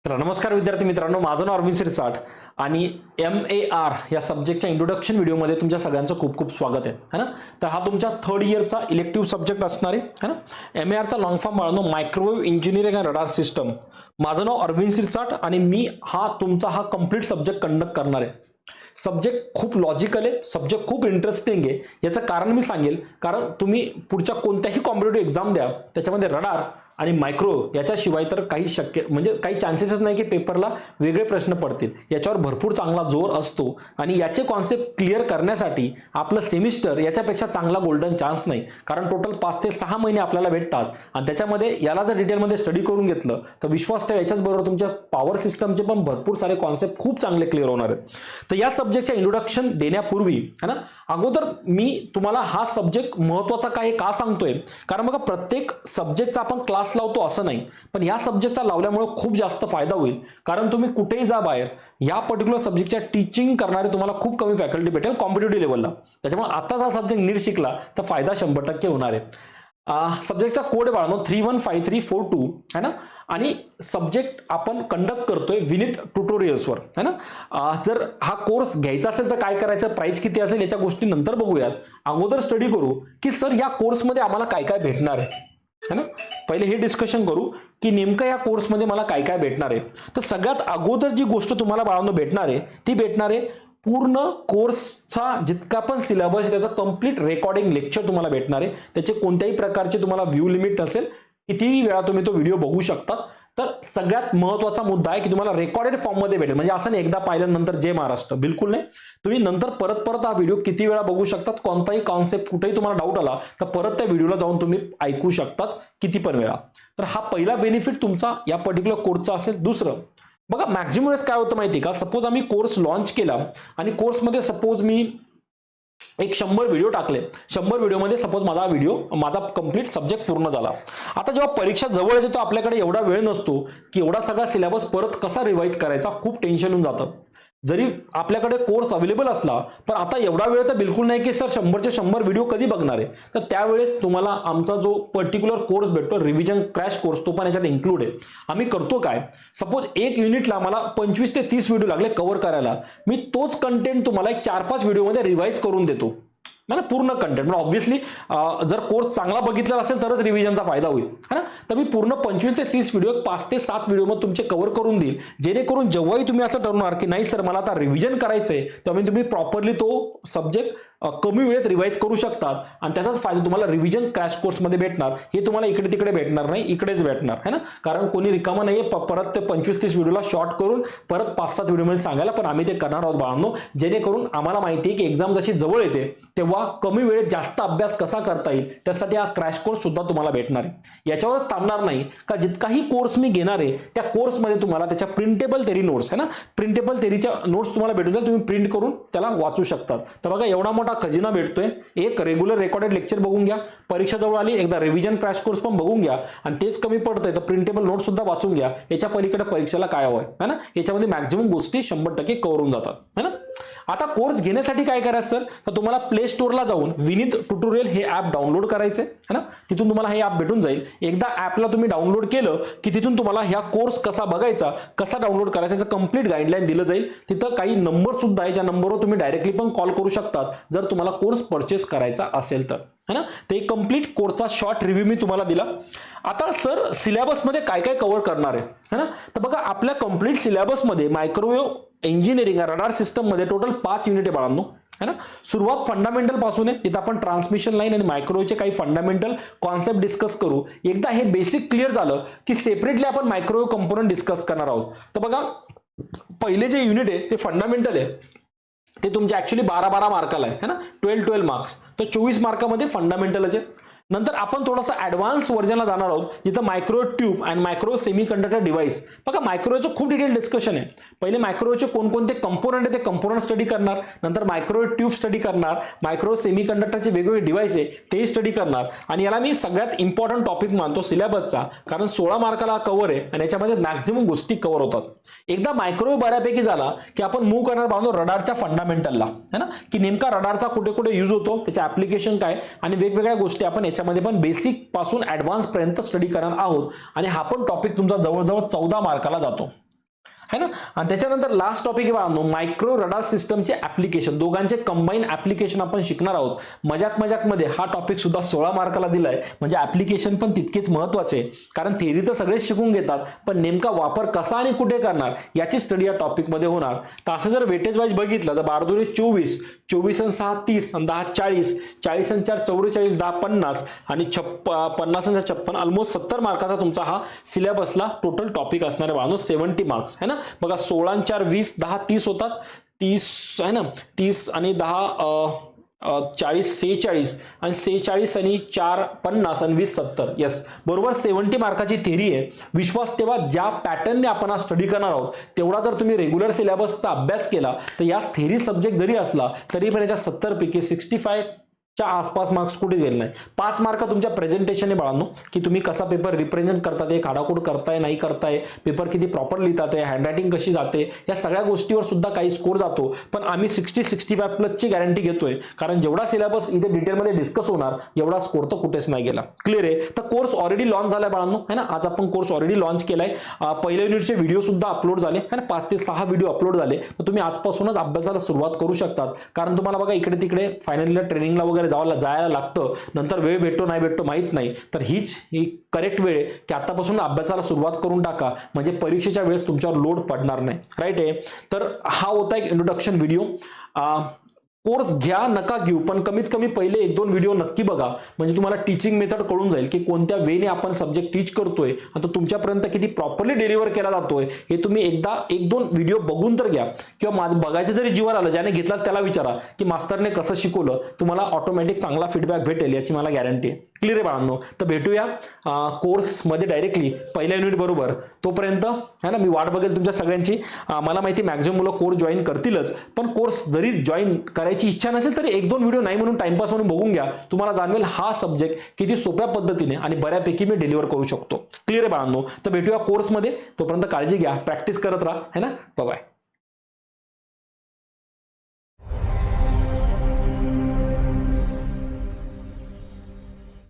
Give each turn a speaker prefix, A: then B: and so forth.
A: तर नमस्कार विद्यार्थी मित्रांनो, माझं नाव अरविंद सिरसाट आणि MAR या सब्जेक्टच्या इंट्रोडक्शन व्हिडिओमध्ये तुमच्या सगळ्यांचं खूप खूप स्वागत आहे, है ना. तर हा तुमच्या थर्ड इयरचा इलेक्टिव्ह सब्जेक्ट असणार आहे, है ना. MARचा लॉंग फॉर्म बाळगणं microwave engineering and radar system. माझं नाव अरविंद सिरसाट आणि मी तुमचा कंप्लीट सब्जेक्ट कंडक्ट करणार आहे. सब्जेक्ट खूप लॉजिकल आहे, सब्जेक्ट खूप इंटरेस्टिंग आहे. याचं कारण मी सांगेल, कारण तुम्ही पुढच्या कोणत्याही कॉम्पिटिटिव्ह एक्झाम द्या, त्याच्यामध्ये रडार आणि मायक्रो याच्याशिवाय तर काही शक्य म्हणजे काही चान्सेसच नाही की पेपरला वेगळे प्रश्न पडतील. याच्यावर भरपूर चांगला जोर असतो आणि याचे कॉन्सेप्ट क्लिअर करण्यासाठी आपलं सेमिस्टर याच्यापेक्षा चांगला गोल्डन चान्स नाही. कारण टोटल 5 ते 6 महिने आपल्याला भेटतात आणि त्याच्यामध्ये याला जर डिटेलमध्ये स्टडी करून घेतलं तर विश्वास ठेवा, याच्याच बरोबर तुमच्या पॉवर सिस्टमचे पण भरपूर सारे कॉन्सेप्ट खूप चांगले क्लिअर होणार आहेत. तर या सब्जेक्टच्या इंट्रोडक्शन देण्यापूर्वी है ना, अगोदर मी तुम्हाला हा सब्जेक्ट महत्त्वाचा काय का सांगतोय, कारण बघा प्रत्येक सब्जेक्टचा आपण क्लास लावतो असं नाही, पण या सब्जेक्टचा लावल्यामुळे खूप जास्त फायदा होईल. कारण तुम्ही कुठेही जा बाहेर, या पर्टिक्युलर सब्जेक्टच्या टीचिंग करणारे तुम्हाला खूप कमी फॅकल्टी भेटेल कॉम्पिटिटिव्ह लेवलला. त्याच्यामुळे आताच हा सब्जेक्ट नीट शिकला तर फायदा 100% होणार आहे. सब्जेक्टचा कोड बाळगणं 315342 है ना, आणि सब्जेक्ट आपण कंडक्ट करतोय विनीत ट्युटोरियल्सवर, है ना. जर हा कोर्स घ्यायचा असेल तर काय करायचं, प्राइस किती असेल याच्या गोष्टी नंतर बघूयात. अगोदर स्टडी करू की सर या कोर्समध्ये आम्हाला काय काय भेटणार आहे, है ना. पहिले हे डिस्कशन करू की नेमकं या कोर्समध्ये मला काय काय भेटणार आहे. तर सगळ्यात अगोदर जी गोष्ट तुम्हाला बाळांनो भेटणार आहे ती भेटणार आहे पूर्ण कोर्सचा जितका पण सिलेबस त्याचा कंप्लीट रेकॉर्डिंग लेक्चर तुम्हाला भेटणार आहे. त्याचे कोणत्याही प्रकारचे तुम्हाला व्ह्यू लिमिट नसेल, कितीही वेळा तुम्ही तो व्हिडिओ बघू शकता. तर सगळ्यात महत्त्वाचा मुद्दा आहे की तुम्हाला रेकॉर्डेड फॉर्म मध्ये भेटेल. म्हणजे असं नाही एकदा पाहिल्यानंतर जय महाराष्ट्र, बिलकुल नाही. तुम्ही नंतर परत परत हा व्हिडिओ किती वेळा बघू शकतात. कोणताही कॉन्सेप्ट कुठेही तुम्हाला डाऊट आला तर परत त्या व्हिडिओला जाऊन तुम्ही ऐकू शकतात किती पण वेळा. तर हा पहिला बेनिफिट तुमचा या पर्टिक्युलर कोर्सचा असेल. दुसरं बघा, मॅक्झिमम वेळेस काय होतं माहिती का, सपोज आम्ही कोर्स लॉन्च केला आणि कोर्समध्ये सपोज मी एक 100 व्हिडिओ टाकले, 100 व्हिडिओमध्ये सपोज माझा कंप्लीट सब्जेक्ट पूर्ण झाला. आता जेव्हा परीक्षा जवळ येते तर आपल्याकडे एवढा वेळ नसतो की एवढा सगळा सिलेबस परत कसा रिवाइज करायचा, खूप टेन्शन होऊन जातं. जरी आपल्याकडे कोर्स अवेलेबल असला पण आता एवढा वेळ तर बिलकुल नाही की सर 100चे 100 व्हिडिओ कधी बघणार आहे. तर त्यावेळेस तुम्हाला आमचा जो पर्टिक्युलर कोर्स भेटतो रिव्हिजन क्रॅश कोर्स, तो पण याच्यात इन्क्लूड आहे. आम्ही करतो काय, सपोज एक युनिटला मला 25 ते 30 व्हिडिओ लागले कव्हर करायला, मी तोच कंटेंट तुम्हाला एक 4-5 व्हिडिओमध्ये रिवाइज करून देतो. म्हणजे पूर्ण कंटेंट, म्हणजे ऑब्व्हियसली जर कोर्स चांगला बघितला असेल तरच रिव्हिजनचा फायदा होईल, है ना. तर मी पूर्ण 25 ते 30 व्हिडिओ 5 ते 7 व्हिडिओ मध्ये तुमचे कव्हर करून देईल, जेणेकरून जेव्हाही तुम्ही असं ठरवणार की नाही सर मला आता रिव्हिजन करायचंय, तेव्हा तुम्ही प्रॉपरली तो सब्जेक्ट कमी वेळेत रिवाइज करू शकतात आणि त्याचाच फायदा तुम्हाला रिव्हिजन क्रॅश कोर्स मध्ये भेटणार. हे तुम्हाला इकडे तिकडे भेटणार नाही, इकडेच भेटणार, है ना. कारण कोणी रिकामा नाहीये परत ते 25-30 व्हिडिओला शॉर्ट करून परत 5-7 व्हिडिओ मध्ये सांगायला, पण आम्ही ते करणार आहोत बाळांनो, जेणेकरून आम्हाला माहिती आहे की एक्झाम जशी जवळ येते तेव्हा कमी वेळेत जास्त अभ्यास कसा करता येईल त्यासाठी हा क्रॅश कोर्स सुद्धा तुम्हाला भेटणार आहे. याच्यावरच थांबणार नाही का, जितकाही कोर्स मी घेणार आहे त्या कोर्समध्ये तुम्हाला त्याच्या प्रिंटेबल थेरी नोट्स, है ना, प्रिंटेबल थेरीच्या नोट्स तुम्हाला भेटून जाईल, तुम्ही प्रिंट करून त्याला वाचू शकतात. तर बघा एवढा मोठा खजिना भेटतोय. एक रेग्युलर रेकॉर्डेड लेक्चर बघून घ्या, परीक्षा जवळ आली एकदा रिव्हिजन क्रॅश कोर्स पण बघून घ्या, आणि तेच कमी पडतंय तर प्रिंटेबल नोट सुद्धा वाचून घ्या. याच्या पलीकडे परीक्षेला काय हवंय, है ना. याच्यामध्ये मॅक्झिमम गोष्टी 100% कव्हर होऊन जातात, है ना. आता कोर्स घेण्यासाठी काय करायचं सर, तर तुम्हाला प्ले स्टोअरला जाऊन विनीत ट्युटोरियल हे ऍप डाउनलोड करायचे, है ना. तिथून तुम्हाला हे ऍप भेटून जाईल. एकदा ऍपला तुम्ही डाउनलोड केलं की तिथून तुम्हाला ह्या कोर्स कसा बघायचा, कसा डाउनलोड करायचा याचं कंप्लीट गाईडलाईन दिलं जाईल. तिथं काही नंबर सुद्धा आहे, ज्या नंबरवर तुम्ही डायरेक्टली पण कॉल करू शकतात जर तुम्हाला कोर्स परचेस करायचा असेल तर, है ना. ते कंप्लीट कोर्सचा शॉर्ट रिव्ह्यू मी तुम्हाला दिला. आता सर सिलेबस मध्ये काय काय कव्हर करणार आहे, है ना. तर बघा आपल्या कंप्लीट सिलेबस मध्ये मायक्रोवेव्ह इंजिनिअरिंग रडार सिस्टम मध्ये टोटल 5 युनिट आहे बाळांनो, है ना. सुरुवात फंडामेंटल पासून आहे, तिथे आपण ट्रान्समिशन लाईन आणि मायक्रोवेव्हचे काही फंडामेंटल कॉन्सेप्ट डिस्कस करू. एकदा हे बेसिक क्लिअर झालं की सेपरेटली आपण मायक्रोवेव्ह कंपोनंट डिस्कस करणार आहोत. तर बघा पहिले जे युनिट आहे ते फंडामेंटल आहे, ते तुमचे ऍक्च्युअली 12-12 मार्काला आहे, है ना. 12-12 मार्क्स, तर 24 मार्कामध्ये फंडामेंटलच आहे. नंतर आपण थोडासा ऍडव्हान्स व्हर्जनला जाणार आहोत, जिथं microwave tube and micro semiconductor device. बघा मायक्रोवेव्हचं खूप डिटेल डिस्कशन आहे. पहिले मायक्रोवेव्हचे कोणकोणते कंपोनंट आहे ते कंपोनंट स्टडी करणार, नंतर मायक्रोवेव्ह ट्यूब स्टडी करणार, मायक्रो सेमीकंडक्टरचे वेगवेगळे डिव्हाइस आहे ते स्टडी करणार. आणि याला मी सगळ्यात इम्पॉर्टंट टॉपिक मानतो सिलेबसचा, कारण 16 मार्काला कव्हर आहे आणि याच्यामध्ये मॅक्झिमम गोष्टी कव्हर होतात. एकदा मायक्रोवेव्ह बऱ्यापैकी झाला की आपण मूव्ह करणार बांधतो रडारच्या फंडामेंटलला, है ना, की नेमका रडारचा कुठे कुठे यूज होतो, त्याचे ऍप्लिकेशन काय आणि वेगवेगळ्या गोष्टी आपण याच्यामध्ये पण बेसिक पासून ऍडव्हान्स पर्यंत स्टडी करणार आहोत. आणि हा पण टॉपिक तुमचा जवळजवळ 14 मार्काला जातो. है ना. आणि त्याच्यानंतर लास्ट टॉपिक आहे बाळांनो, मायक्रो रडार सिस्टमचे ऍप्लिकेशन. दोघांचे कंबाईन ऍप्लिकेशन आपण शिकणार आहोत. मजाक मध्ये हा टॉपिक सुद्धा 16 मार्काला दिलाय, म्हणजे ऍप्लिकेशन पण तितकेच महत्वाचे, कारण थेअरी तर सगळेच शिकून घेतात, पण नेमका वापर कसा आणि कुठे करणार याची स्टडी या टॉपिक मध्ये होणार. तर असं जर वेटेज वाईज बघितलं तर 12 24, 24 आणि 6 30, 10 40, 40 आणि 4 44, 10 50 आणि 50 आणि 56, ऑलमोस्ट 70 मार्काचा तुमचा हा सिलेबसला टोटल टॉपिक असणार आहे बाळांनो. 70 मार्क्स है ना. बघा 16 आणि 4 20, 10 30 होतात, 30 आहे ना, 30 आणि 10 40 46 आणि 46 आणि 4 50 आणि 20 70. यस बरोबर, 70 मार्काची थेरी आहे. विश्वास ठेवा, ज्या पॅटर्नने आपण स्टडी करणार आहोत तेवढा जर तुम्ही रेग्युलर सिलेबसचा अभ्यास केला तर या थेरी सब्जेक्ट जरी असला तरी पण याच्या 70 पैकी 65 च्या आसपास मार्क्स कुठे गेले नाही. 5 मार्क तुमच्या प्रेझेंटेशन आहे बाळांनो, की तुम्ही कसा पेपर रिप्रेझेंट करता, ते खाडाखोड करताय नाही करताय, पेपर किती प्रॉपर लिहितात, हँडरायटिंग कशी जाते, या सगळ्या गोष्टीवर सुद्धा काही स्कोर जातो. पण आम्ही 60-65 प्लसची गॅरंटी घेतोय, कारण जेवढा सिलेबस इथे डिटेलमध्ये डिस्कस होणार एवढा स्कोर तर कुठेच नाही गेला. क्लिअर आहे. तर कोर्स ऑलरेडी लॉन्च झालाय बाळांनो, है ना. आज आपण कोर्स ऑलरेडी लॉन्च केलाय. पहिल्या युनिटचे व्हिडिओ सुद्धा अपलोड झाले, है ना. 5 ते 6 व्हिडिओ अपलोड झाले. तर तुम्ही आजपासूनच अभ्यासाला सुरुवात करू शकतात, कारण तुम्हाला बघा इकडे तिकडे फायनल ट्रेनिंगला वगैरे जायला लागतं, नंतर वेळ भेटतो नाही भेटतो माहित नाही. तर हीच ही करेक्ट वेळ आहे की आतापासून अभ्यासाला सुरुवात करून टाका, म्हणजे परीक्षेच्या वेळेस तुमच्यावर लोड पडणार नाही. राईट आहे. तर हा होता एक इंट्रोडक्शन व्हिडिओ. कोर्स घ्या नका घेऊ, पण कमीत कमी पहिले 1-2 व्हिडिओ नक्की बघा, म्हणजे तुम्हाला टीचिंग मेथड कळून जाईल की कोणत्या वेने आपण सब्जेक्ट टीच करतोय आणि तो तुमच्यापर्यंत किती प्रॉपरली डिलिव्हर केला जातोय हे तुम्ही एकदा 1-2 व्हिडिओ बघून तर घ्या, किंवा बघायचं जरी जीवन आलं ज्याने घेतला त्याला विचारा की मास्टरने कसं शिकवलं, तुम्हाला ऑटोमॅटिक चांगला फीडबॅक भेटेल याची मला गॅरंटी आहे. क्लिअर आहे बाळांनो. तर भेटूया कोर्समध्ये डायरेक्टली पहिल्या युनिट बरोबर. तोपर्यंत है ना मी वाट बघेल तुमच्या सगळ्यांची. मला माहिती मॅक्झिमम मुलं कोर्स जॉईन करतीलच, पण कोर्स जरी जॉईन करायची इच्छा नसेल तरी 1-2 व्हिडिओ नाही म्हणून टाइमपास म्हणून बघून घ्या. तुम्हाला जाणवेल हा सब्जेक्ट किती सोप्या पद्धतीने आणि बऱ्यापैकी मी डिलिव्हर करू शकतो. क्लिअर आहे बाळांनो. तर भेटूया कोर्समध्ये. तोपर्यंत काळजी घ्या, प्रॅक्टिस करत राहा, है ना. बाय.